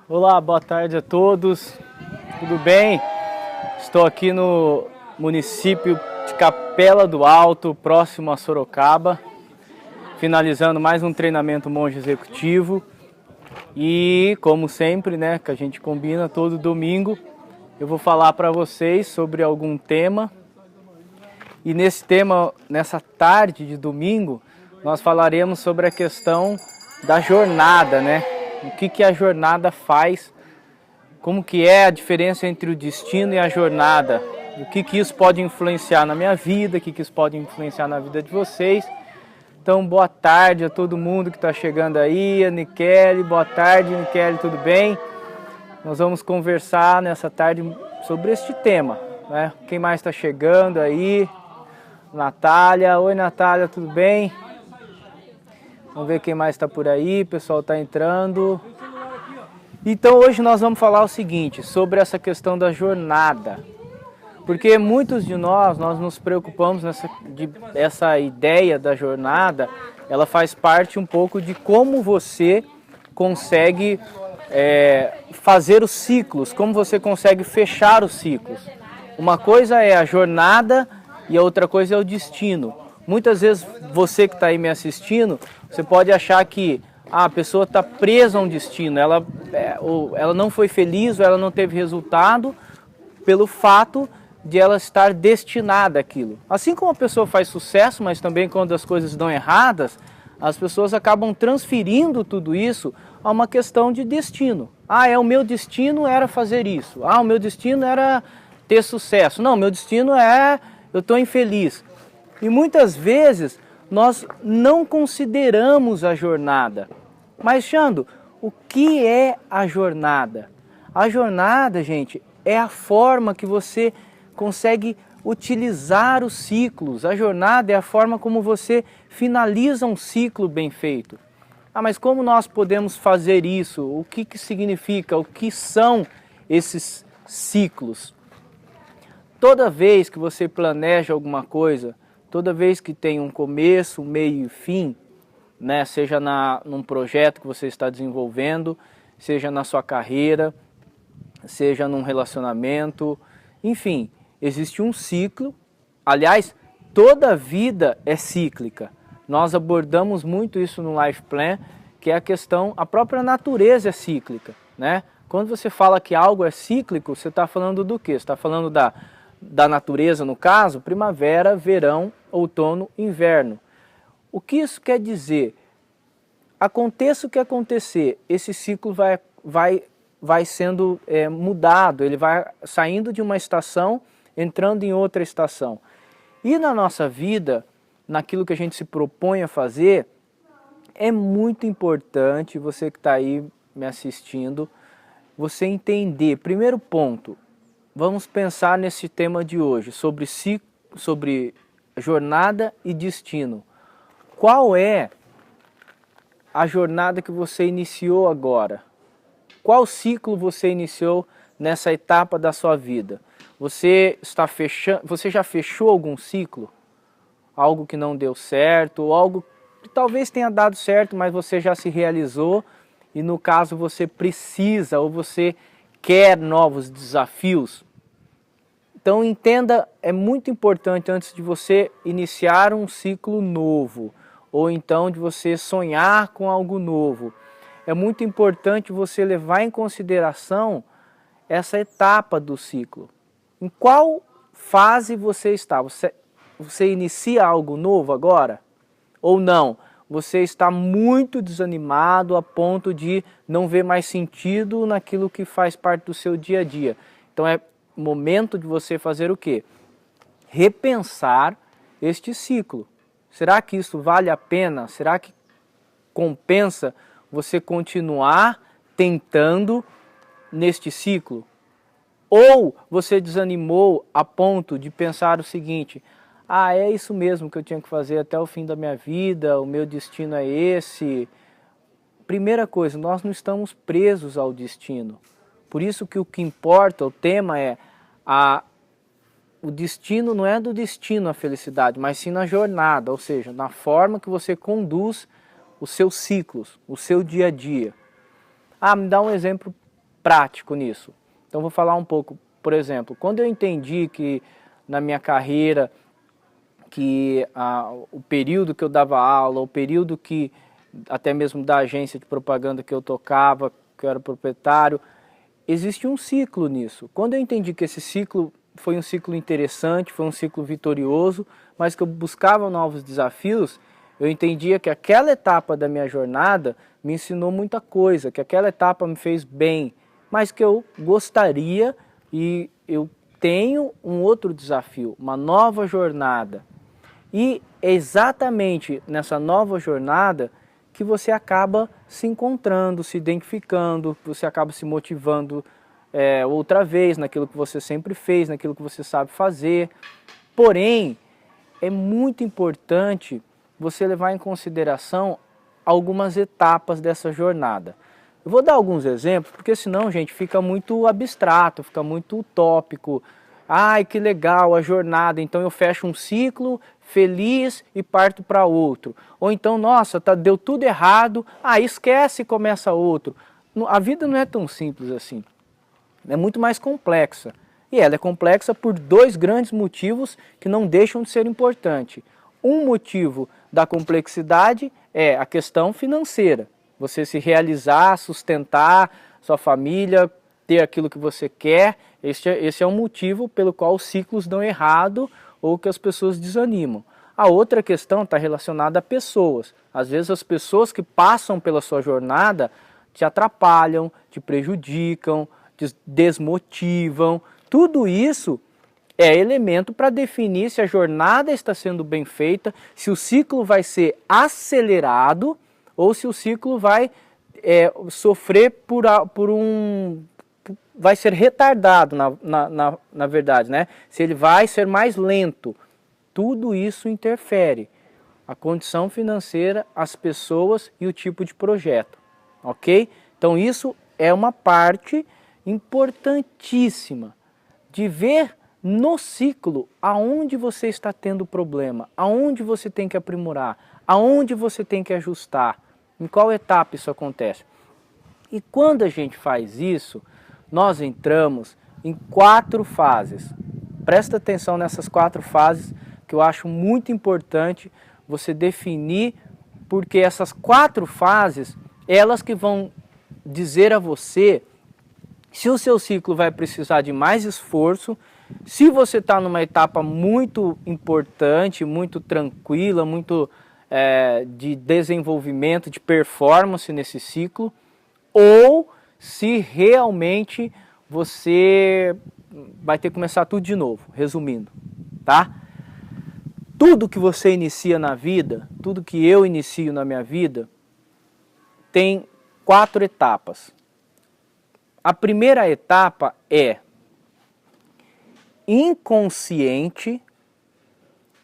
Olá, boa tarde a todos, tudo bem? Estou aqui no município de Capela do Alto, próximo a Sorocaba, finalizando mais um treinamento monge executivo e, como sempre, né, que a gente combina todo domingo, eu vou falar para vocês sobre algum tema e nesse tema, nessa tarde de domingo, nós falaremos sobre a questão da jornada, né? O que a jornada faz, como que é a diferença entre o destino e a jornada, o que isso pode influenciar na minha vida, o que isso pode influenciar na vida de vocês. Então, boa tarde a todo mundo que está chegando aí, a Nikele, boa tarde Nikele, tudo bem? Nós vamos conversar nessa tarde sobre este tema, né? Quem mais está chegando aí? Natália, oi Natália, tudo bem? Vamos ver quem mais está por aí, o pessoal está entrando. Então hoje nós vamos falar o seguinte, sobre essa questão da jornada. Porque muitos de nós nos preocupamos essa ideia da jornada, ela faz parte um pouco de como você consegue fazer os ciclos, como você consegue fechar os ciclos. Uma coisa é a jornada e a outra coisa é o destino. Muitas vezes você que está aí me assistindo, você pode achar que a pessoa está presa a um destino, ela não foi feliz ou ela não teve resultado pelo fato de ela estar destinada àquilo. Assim como a pessoa faz sucesso, mas também quando as coisas dão erradas, as pessoas acabam transferindo tudo isso a uma questão de destino. O meu destino era fazer isso. O meu destino era ter sucesso. Não, meu destino eu estou infeliz. E muitas vezes nós não consideramos a jornada. Mas, Xando, o que é a jornada? A jornada, gente, é a forma que você consegue utilizar os ciclos. A jornada é a forma como você finaliza um ciclo bem feito. Mas como nós podemos fazer isso? O que significa? O que são esses ciclos? Toda vez que você planeja alguma coisa, toda vez que tem um começo, um meio e fim, né, seja num projeto que você está desenvolvendo, seja na sua carreira, seja num relacionamento, enfim, existe um ciclo. Aliás, toda vida é cíclica. Nós abordamos muito isso no Life Plan, que é a própria natureza é cíclica, né? Quando você fala que algo é cíclico, você está falando do quê? Você está falando da natureza, no caso, primavera, verão, outono, inverno. O que isso quer dizer? Aconteça o que acontecer, esse ciclo vai sendo mudado, ele vai saindo de uma estação, entrando em outra estação. E na nossa vida, naquilo que a gente se propõe a fazer, é muito importante, você que está aí me assistindo, você entender. Primeiro ponto, vamos pensar nesse tema de hoje, sobre jornada e destino. Qual é a jornada que você iniciou agora? Qual ciclo você iniciou nessa etapa da sua vida? Você já fechou algum ciclo? Algo que não deu certo, ou algo que talvez tenha dado certo, mas você já se realizou e no caso você precisa ou você quer novos desafios? Então entenda, é muito importante antes de você iniciar um ciclo novo, ou então de você sonhar com algo novo, é muito importante você levar em consideração essa etapa do ciclo. Em qual fase você está? Você inicia algo novo agora? Ou não? Você está muito desanimado a ponto de não ver mais sentido naquilo que faz parte do seu dia a dia. Então é momento de você fazer o quê? Repensar este ciclo. Será que isso vale a pena? Será que compensa você continuar tentando neste ciclo? Ou você desanimou a ponto de pensar o seguinte: é isso mesmo que eu tinha que fazer até o fim da minha vida, o meu destino é esse. Primeira coisa, nós não estamos presos ao destino. Por isso que o que importa, o tema é o destino não é do destino a felicidade, mas sim na jornada, ou seja, na forma que você conduz os seus ciclos, o seu dia a dia. Me dá um exemplo prático nisso. Então vou falar um pouco, por exemplo, quando eu entendi que na minha carreira, que o período que eu dava aula, o período que até mesmo da agência de propaganda que eu tocava, que eu era proprietário, existe um ciclo nisso. Quando eu entendi que esse ciclo foi um ciclo interessante, foi um ciclo vitorioso, mas que eu buscava novos desafios, eu entendia que aquela etapa da minha jornada me ensinou muita coisa, que aquela etapa me fez bem, mas que eu gostaria e eu tenho um outro desafio, uma nova jornada. E é exatamente nessa nova jornada que você acaba se encontrando, se identificando, você acaba se motivando outra vez naquilo que você sempre fez, naquilo que você sabe fazer. Porém, é muito importante você levar em consideração algumas etapas dessa jornada. Eu vou dar alguns exemplos, porque senão, gente, fica muito abstrato, fica muito utópico. Ai, que legal a jornada, então eu fecho um ciclo feliz e parto para outro. Ou então, nossa, deu tudo errado, esquece e começa outro. A vida não é tão simples assim. É muito mais complexa. E ela é complexa por dois grandes motivos que não deixam de ser importantes. Um motivo da complexidade é a questão financeira. Você se realizar, sustentar sua família, ter aquilo que você quer. Esse é um motivo pelo qual os ciclos dão errado ou que as pessoas desanimam. A outra questão está relacionada a pessoas. Às vezes as pessoas que passam pela sua jornada te atrapalham, te prejudicam, te desmotivam. Tudo isso é elemento para definir se a jornada está sendo bem feita, se o ciclo vai ser acelerado ou se o ciclo vai sofrer vai ser retardado, na verdade, né? Se ele vai ser mais lento. Tudo isso interfere. A condição financeira, as pessoas e o tipo de projeto. Ok? Então isso é uma parte importantíssima de ver no ciclo aonde você está tendo problema, aonde você tem que aprimorar, aonde você tem que ajustar, em qual etapa isso acontece. E quando a gente faz isso, nós entramos em 4 fases. Presta atenção nessas 4 fases que eu acho muito importante você definir, porque essas 4 fases, elas que vão dizer a você se o seu ciclo vai precisar de mais esforço, se você está numa etapa muito importante, muito tranquila, muito de desenvolvimento, de performance nesse ciclo, ou se realmente você vai ter que começar tudo de novo, resumindo, tá? Tudo que você inicia na vida, tudo que eu inicio na minha vida, tem 4 etapas. A primeira etapa é inconsciente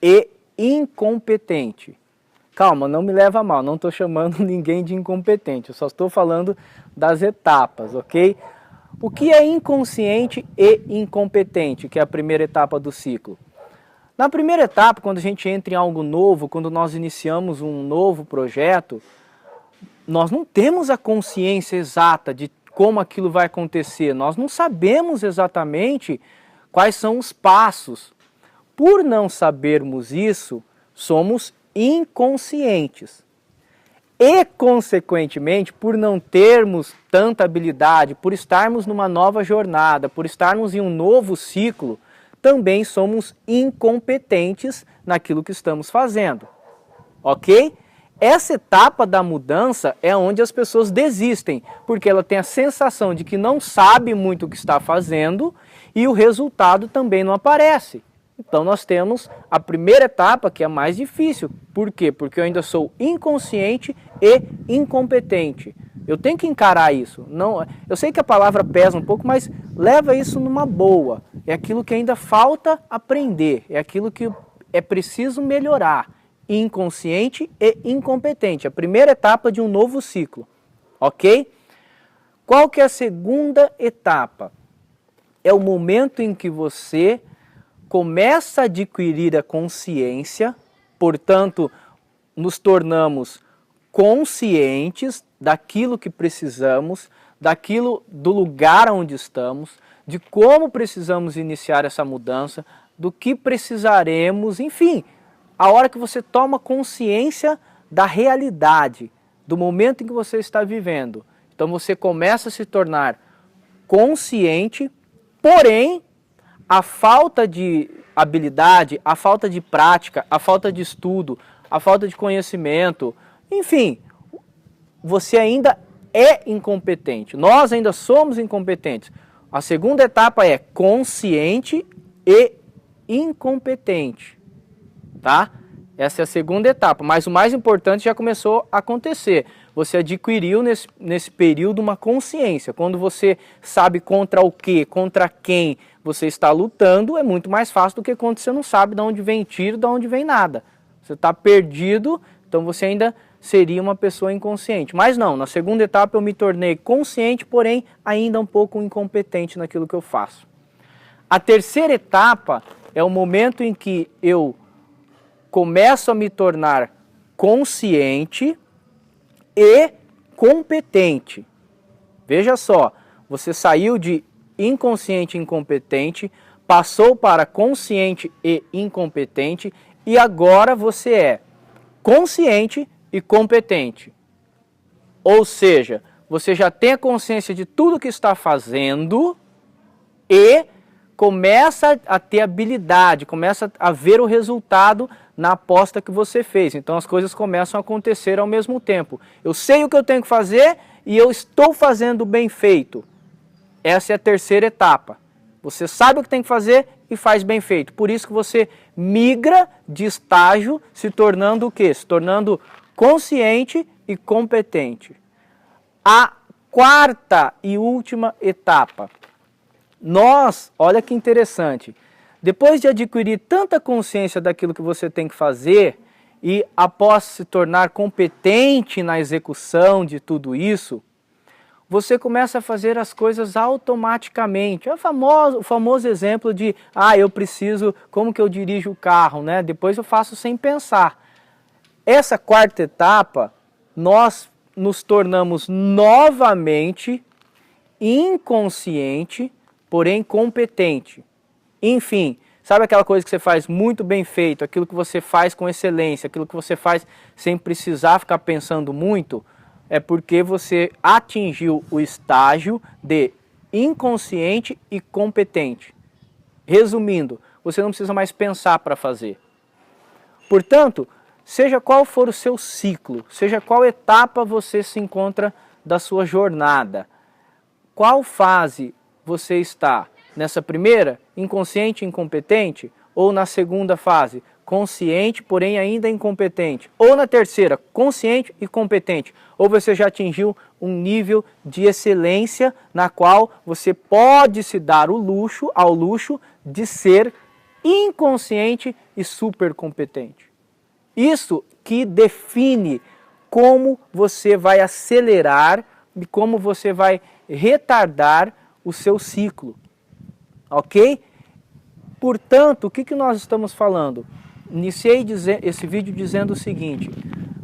e incompetente. Calma, não me leva a mal, não estou chamando ninguém de incompetente, eu só estou falando das etapas, ok? O que é inconsciente e incompetente, que é a primeira etapa do ciclo? Na primeira etapa, quando a gente entra em algo novo, quando nós iniciamos um novo projeto, nós não temos a consciência exata de como aquilo vai acontecer, nós não sabemos exatamente quais são os passos. Por não sabermos isso, somos inconscientes. E, consequentemente, por não termos tanta habilidade, por estarmos numa nova jornada, por estarmos em um novo ciclo, também somos incompetentes naquilo que estamos fazendo. Ok? Essa etapa da mudança é onde as pessoas desistem, porque ela tem a sensação de que não sabe muito o que está fazendo e o resultado também não aparece. Então nós temos a primeira etapa, que é a mais difícil. Por quê? Porque eu ainda sou inconsciente e incompetente. Eu tenho que encarar isso. Não, eu sei que a palavra pesa um pouco, mas leva isso numa boa. É aquilo que ainda falta aprender, é aquilo que é preciso melhorar. Inconsciente e incompetente. A primeira etapa de um novo ciclo. Ok? Qual que é a segunda etapa? É o momento em que você começa a adquirir a consciência, portanto, nos tornamos conscientes daquilo que precisamos, daquilo, do lugar onde estamos, de como precisamos iniciar essa mudança, do que precisaremos, enfim, a hora que você toma consciência da realidade, do momento em que você está vivendo. Então você começa a se tornar consciente, porém a falta de habilidade, a falta de prática, a falta de estudo, a falta de conhecimento, enfim, você ainda é incompetente. Nós ainda somos incompetentes. A segunda etapa é consciente e incompetente, tá? Essa é a segunda etapa, mas o mais importante já começou a acontecer. Você adquiriu nesse período uma consciência. Quando você sabe contra o que, contra quem você está lutando, é muito mais fácil do que quando você não sabe de onde vem tiro, de onde vem nada. Você está perdido, então você ainda seria uma pessoa inconsciente. Mas não, na segunda etapa eu me tornei consciente, porém ainda um pouco incompetente naquilo que eu faço. A terceira etapa é o momento em que eu começo a me tornar consciente e competente. Veja só, você saiu de inconsciente e incompetente, passou para consciente e incompetente e agora você é consciente e competente. Ou seja, você já tem a consciência de tudo que está fazendo e começa a ter habilidade, começa a ver o resultado na aposta que você fez. Então as coisas começam a acontecer ao mesmo tempo. Eu sei o que eu tenho que fazer e eu estou fazendo bem feito. Essa é a terceira etapa. Você sabe o que tem que fazer e faz bem feito. Por isso que você migra de estágio, se tornando o quê? Se tornando consciente e competente. A quarta e última etapa. Olha que interessante, depois de adquirir tanta consciência daquilo que você tem que fazer e após se tornar competente na execução de tudo isso, você começa a fazer as coisas automaticamente. É o famoso exemplo de, eu preciso, como que eu dirijo o carro, né? Depois eu faço sem pensar. Essa quarta etapa, nós nos tornamos novamente inconsciente, porém competente. Enfim, sabe aquela coisa que você faz muito bem feito, aquilo que você faz com excelência, aquilo que você faz sem precisar ficar pensando muito, é porque você atingiu o estágio de inconsciente e competente. Resumindo, você não precisa mais pensar para fazer. Portanto, seja qual for o seu ciclo, seja qual etapa você se encontra da sua jornada, qual fase você está? Nessa primeira, inconsciente e incompetente? Ou na segunda fase, consciente, porém ainda incompetente? Ou na terceira, consciente e competente? Ou você já atingiu um nível de excelência na qual você pode se dar ao luxo de ser inconsciente e super competente? Isso que define como você vai acelerar e como você vai retardar o seu ciclo, ok? Portanto, o que nós estamos falando? Iniciei esse vídeo dizendo o seguinte: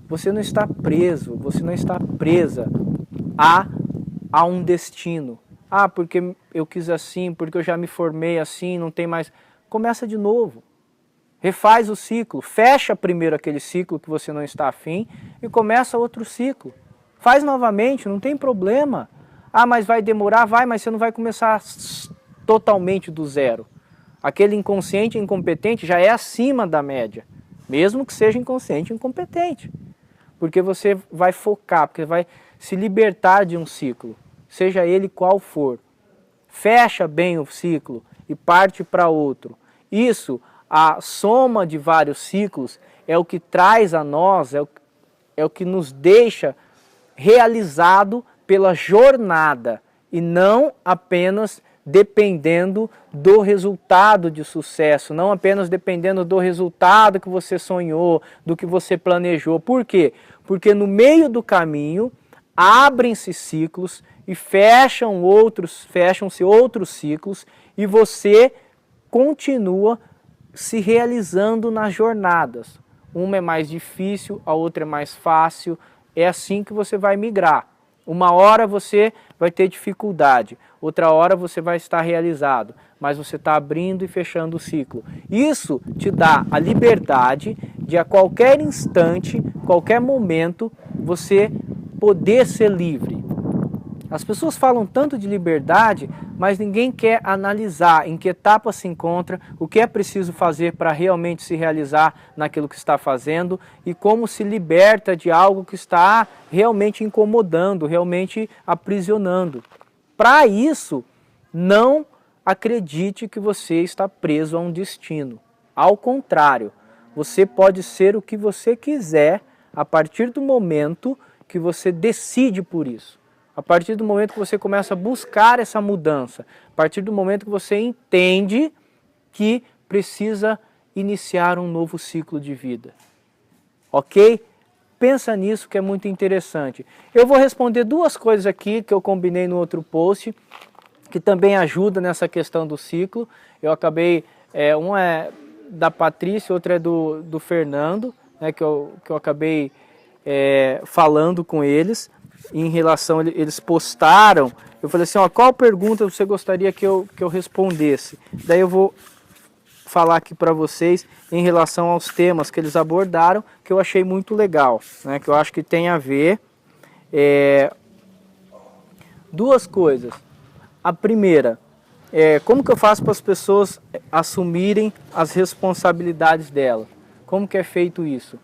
você não está preso, você não está presa a um destino. Porque eu quis assim, porque eu já me formei assim, não tem mais. Começa de novo, refaz o ciclo, fecha primeiro aquele ciclo que você não está afim e começa outro ciclo. Faz novamente, não tem problema. Mas vai demorar? Vai, mas você não vai começar totalmente do zero. Aquele inconsciente e incompetente já é acima da média, mesmo que seja inconsciente e incompetente. Porque você vai focar, porque vai se libertar de um ciclo, seja ele qual for. Fecha bem o ciclo e parte para outro. Isso, a soma de vários ciclos, é o que traz a nós, é o que nos deixa realizado pela jornada e não apenas dependendo do resultado de sucesso, não apenas dependendo do resultado que você sonhou, do que você planejou. Por quê? Porque no meio do caminho abrem-se ciclos e fecham-se outros ciclos e você continua se realizando nas jornadas. Uma é mais difícil, a outra é mais fácil, é assim que você vai migrar. Uma hora você vai ter dificuldade, outra hora você vai estar realizado, mas você está abrindo e fechando o ciclo. Isso te dá a liberdade de a qualquer instante, qualquer momento, você poder ser livre. As pessoas falam tanto de liberdade, mas ninguém quer analisar em que etapa se encontra, o que é preciso fazer para realmente se realizar naquilo que está fazendo e como se liberta de algo que está realmente incomodando, realmente aprisionando. Para isso, não acredite que você está preso a um destino. Ao contrário, você pode ser o que você quiser a partir do momento que você decide por isso. A partir do momento que você começa a buscar essa mudança, a partir do momento que você entende que precisa iniciar um novo ciclo de vida. Ok? Pensa nisso que é muito interessante. Eu vou responder duas coisas aqui que eu combinei no outro post, que também ajuda nessa questão do ciclo. Eu acabei, um é da Patrícia, outro é do Fernando, né, que eu acabei falando com eles. Em relação, eles postaram, eu falei assim, ó, qual pergunta você gostaria que eu respondesse? Daí eu vou falar aqui para vocês em relação aos temas que eles abordaram, que eu achei muito legal, né, que eu acho que tem a ver. Duas coisas. A primeira, como que eu faço para as pessoas assumirem as responsabilidades delas? Como que é feito isso?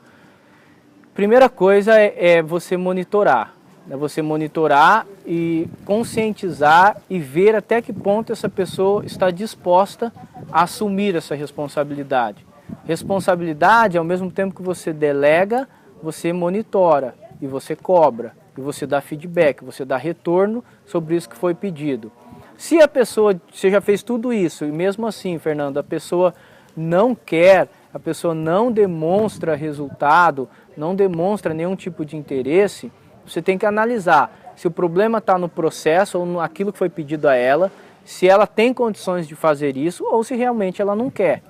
Primeira coisa é você monitorar. É você monitorar e conscientizar e ver até que ponto essa pessoa está disposta a assumir essa responsabilidade. Responsabilidade, ao mesmo tempo que você delega, você monitora e você cobra, e você dá feedback, você dá retorno sobre isso que foi pedido. Se a pessoa, você já fez tudo isso e mesmo assim, Fernando, a pessoa não quer, a pessoa não demonstra resultado, não demonstra nenhum tipo de interesse, você tem que analisar se o problema está no processo ou naquilo que foi pedido a ela, se ela tem condições de fazer isso ou se realmente ela não quer.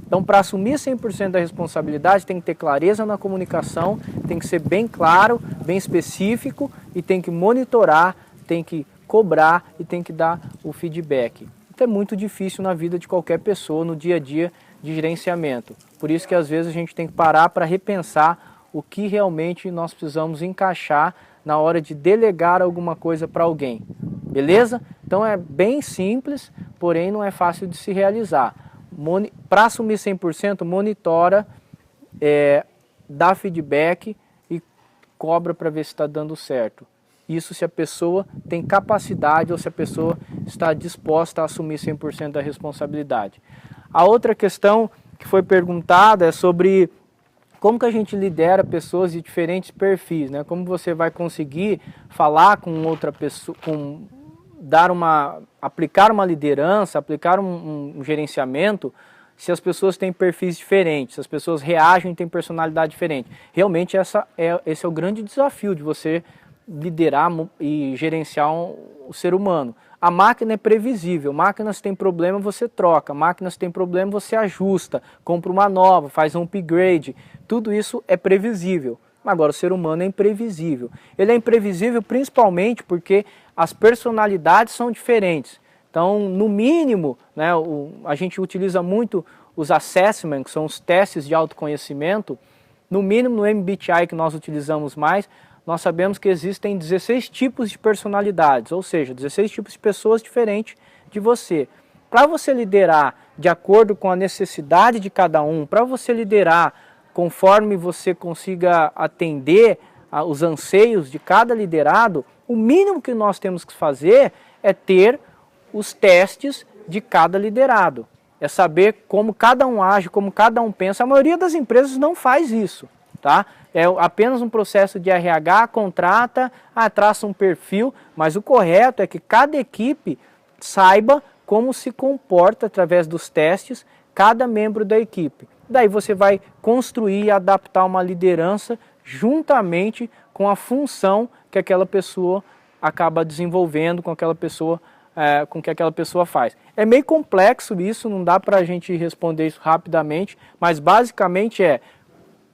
Então, para assumir 100% da responsabilidade, tem que ter clareza na comunicação, tem que ser bem claro, bem específico e tem que monitorar, tem que cobrar e tem que dar o feedback. Isso é muito difícil na vida de qualquer pessoa, no dia a dia de gerenciamento. Por isso que às vezes a gente tem que parar para repensar o que realmente nós precisamos encaixar na hora de delegar alguma coisa para alguém. Beleza? Então é bem simples, porém não é fácil de se realizar. Para assumir 100%, monitora, dá feedback e cobra para ver se está dando certo. Isso se a pessoa tem capacidade ou se a pessoa está disposta a assumir 100% da responsabilidade. A outra questão que foi perguntada é sobre como que a gente lidera pessoas de diferentes perfis, né? Como você vai conseguir falar com outra pessoa, aplicar uma liderança, aplicar um gerenciamento, se as pessoas têm perfis diferentes, se as pessoas reagem e têm personalidade diferente. Realmente esse é o grande desafio de você liderar e gerenciar o ser humano. A máquina é previsível, máquinas têm problema, você troca, máquinas têm problema, você ajusta, compra uma nova, faz um upgrade, tudo isso é previsível. Agora o ser humano é imprevisível. Ele é imprevisível principalmente porque as personalidades são diferentes. Então, no mínimo, né, a gente utiliza muito os assessments, que são os testes de autoconhecimento. No mínimo, no MBTI que nós utilizamos mais, nós sabemos que existem 16 tipos de personalidades, ou seja, 16 tipos de pessoas diferentes de você. Para você liderar de acordo com a necessidade de cada um, para você liderar conforme você consiga atender os anseios de cada liderado, o mínimo que nós temos que fazer é ter os testes de cada liderado. É saber como cada um age, como cada um pensa. A maioria das empresas não faz isso, tá? É apenas um processo de RH, contrata, traça um perfil, mas o correto é que cada equipe saiba como se comporta através dos testes cada membro da equipe. Daí você vai construir e adaptar uma liderança juntamente com a função que aquela pessoa acaba desenvolvendo, com aquela pessoa, com que aquela pessoa faz. É meio complexo isso, não dá para a gente responder isso rapidamente, mas basicamente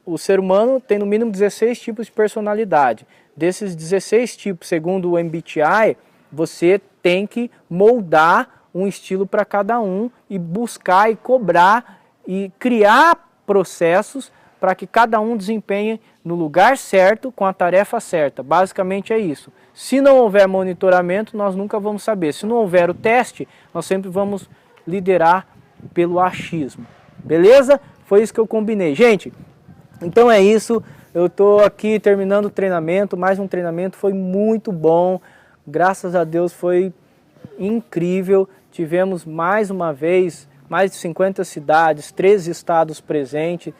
o ser humano tem no mínimo 16 tipos de personalidade. Desses 16 tipos, segundo o MBTI, Você tem que moldar um estilo para cada um e buscar e cobrar e criar processos para que cada um desempenhe no lugar certo, com a tarefa certa. Basicamente é isso. Se não houver monitoramento, nós nunca vamos saber. Se não houver o teste, nós sempre vamos liderar pelo achismo. Beleza? Foi isso que eu combinei. Gente, então é isso. Eu estou aqui terminando o treinamento, mais um treinamento, foi muito bom. Graças a Deus foi incrível. Tivemos mais uma vez mais de 50 cidades, 13 estados presentes.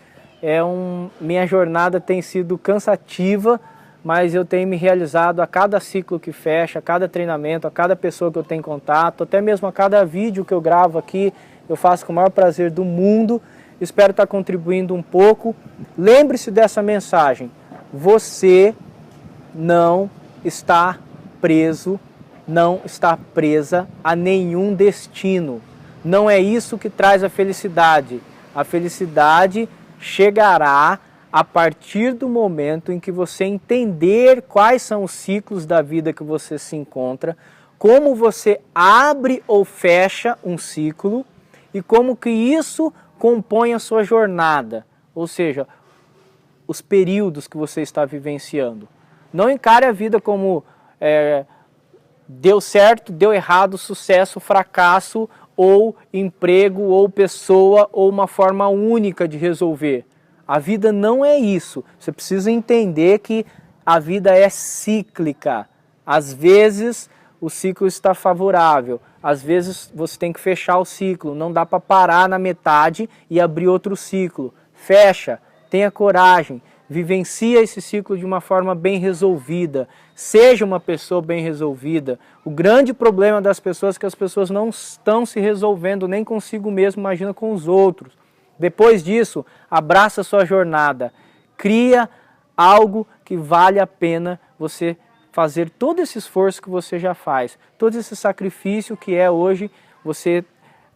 Minha jornada tem sido cansativa, mas eu tenho me realizado a cada ciclo que fecha, a cada treinamento, a cada pessoa que eu tenho contato, até mesmo a cada vídeo que eu gravo aqui, eu faço com o maior prazer do mundo. Espero estar contribuindo um pouco. Lembre-se dessa mensagem: você não está preso, não está presa a nenhum destino. Não é isso que traz a felicidade. A felicidade chegará a partir do momento em que você entender quais são os ciclos da vida que você se encontra, como você abre ou fecha um ciclo e como que isso compõe a sua jornada, ou seja, os períodos que você está vivenciando. Não encare a vida como deu certo, deu errado, sucesso, fracasso, ou emprego, ou pessoa, ou uma forma única de resolver. A vida não é isso. Você precisa entender que a vida é cíclica. Às vezes o ciclo está favorável, às vezes você tem que fechar o ciclo. Não dá para parar na metade e abrir outro ciclo. Fecha, tenha coragem, vivencia esse ciclo de uma forma bem resolvida. Seja uma pessoa bem resolvida. O grande problema das pessoas é que as pessoas não estão se resolvendo nem consigo mesmo, imagina com os outros. Depois disso, abraça a sua jornada. Cria algo que vale a pena você fazer todo esse esforço que você já faz. Todo esse sacrifício que é hoje você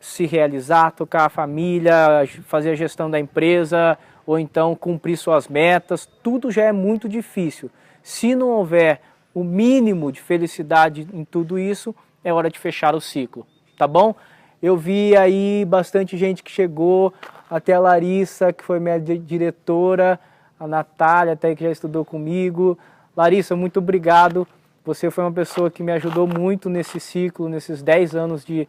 se realizar, tocar a família, fazer a gestão da empresa, ou então cumprir suas metas. Tudo já é muito difícil. Se não houver o mínimo de felicidade em tudo isso, é hora de fechar o ciclo, tá bom? Eu vi aí bastante gente que chegou, até a Larissa, que foi minha diretora, a Natália, até que já estudou comigo. Larissa, muito obrigado. Você foi uma pessoa que me ajudou muito nesse ciclo, nesses 10 anos de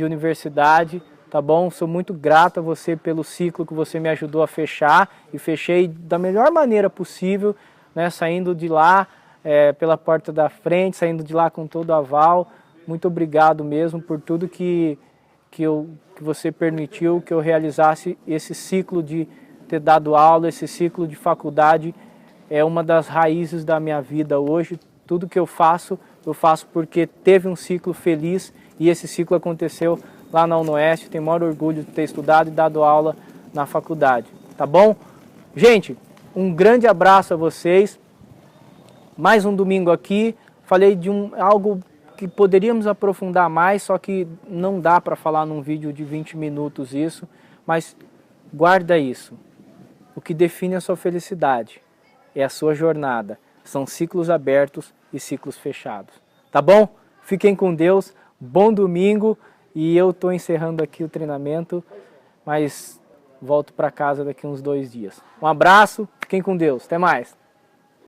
universidade, tá bom? Sou muito grato a você pelo ciclo que você me ajudou a fechar, e fechei da melhor maneira possível, né? Saindo de lá pela porta da frente, saindo de lá com todo o aval. Muito obrigado mesmo por tudo que você permitiu que eu realizasse esse ciclo de ter dado aula, esse ciclo de faculdade. É uma das raízes da minha vida hoje. Tudo que eu faço porque teve um ciclo feliz, e esse ciclo aconteceu lá na UNOeste. Tenho o maior orgulho de ter estudado e dado aula na faculdade, tá bom? Gente, um grande abraço a vocês. Mais um domingo aqui. Falei de algo que poderíamos aprofundar mais, só que não dá para falar num vídeo de 20 minutos isso, mas guarda isso. O que define a sua felicidade é a sua jornada. São ciclos abertos e ciclos fechados. Tá bom? Fiquem com Deus. Bom domingo. E eu estou encerrando aqui o treinamento, mas volto para casa daqui uns 2 dias. Um abraço. Fiquem com Deus. Até mais.